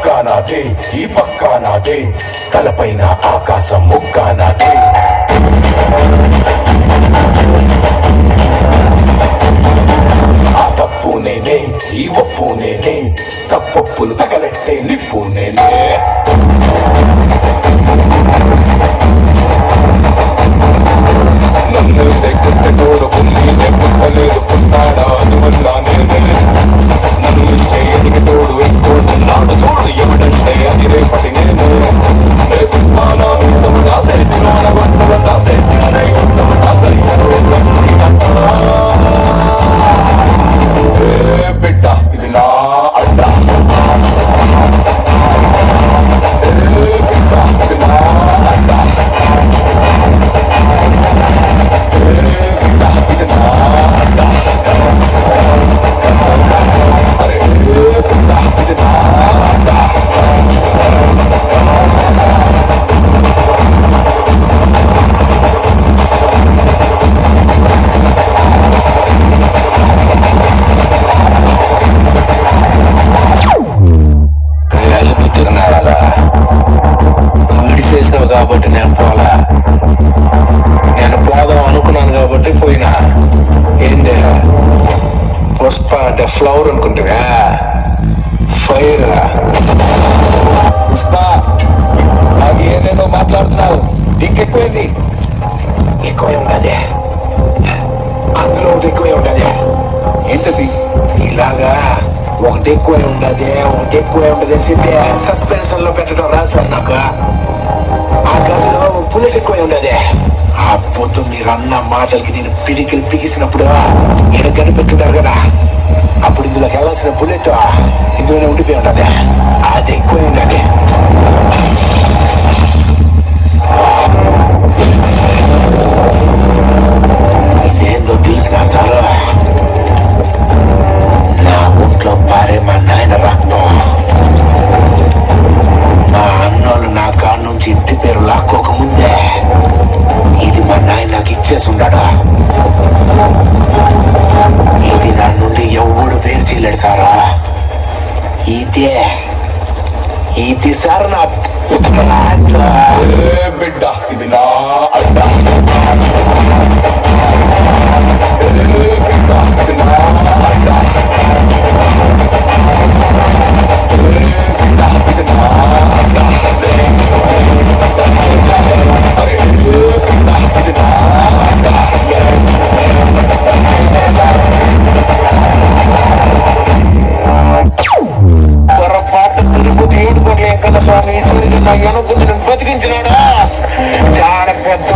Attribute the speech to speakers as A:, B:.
A: పక్కా నాదే, ఈ పక్కా నాదే, తలపైన ఆకాశం ముక్కా నాదే. ఆ తప్పు నేనే, ఈ ఒప్పు నేనే, తప్పప్పులు తగలెట్టే నిప్పు నేనే. నన్ను దగ్గర తోడుకుంది నెప్పులేదు పుట్టాడా అందువల్ల నేనే. నన్ను చేయడికి తోడు ఎక్కుతున్నాడు తోడు ఎవడంటే అది రేపటి నేను. బిడ్డ ఇది నా అడ్డ, బిడ్డ ఇది నా అడ్డ, బిడ్డ ఇది నా అడ్డ, అరే బిడ్డ ఇది నా అడ్డ. విడిసేసావు కాబట్టి నేను పోలా, నేను పోదాం అనుకున్నాను కాబట్టి పోయినా. ఏందే పుష్ప అంటే ఫ్లవర్ అనుకుంటున్నా, ఫైర్. పుష్ప నాకు ఏదేదో మాట్లాడుతున్నావు, ఇంకెక్కువైంది. ఎక్కువే ఉండదే, అందులో ఒకటి ఎక్కువే ఉండదే. ఏంటది? ఇలాగా ఒకటి ఎక్కువే ఉండదే, ఒకటి ఎక్కువే ఉండదే చెప్పి సస్పెన్షన్ లో పెట్టడం రాశారు నాకు. ఆ గదిలో బుల్లెట్ ఎక్కువే ఉండదే. ఆ పొద్దు మీరు అన్న మాటలకి నేను పిడికిలు పిగిసినప్పుడు ఈడ కనిపెట్టున్నారు కదా, అప్పుడు ఇందులోకి వెళ్ళాల్సిన బుల్లెట్ ఇందులోనే ఉండిపోయి ఉండదే. అది ఎక్కువే ఉండదే. ఇదేందో తెలిసినా సార్, నా ఒంట్లో పారే మా నాయన రక్తం. మా అన్నోళ్ళు నా కాడ నుంచి ఇంటి పేరు లాక్కోకముందే ఇది మా నాయన నాకు ఇచ్చేసి ఉన్నాడా. ఇది నా నుండి ఎవడు పేరు చేయలేడు సారా. ఇది సార్ నా బిడ్డ ఇది నా అడ్డ, బిడ్డ ఇది నా అడ్డ, బిడ్డ ఇది నా అడ్డ, అరే బిడ్డ ఇది నా అడ్డ. పొరపాటు తిరుపతి ఏడుకోట్ల వెంకన్న స్వామి ఈశ్వరుడు నా ఎనుకుంటున్న బతికించినాడా. చాలా పెద్ద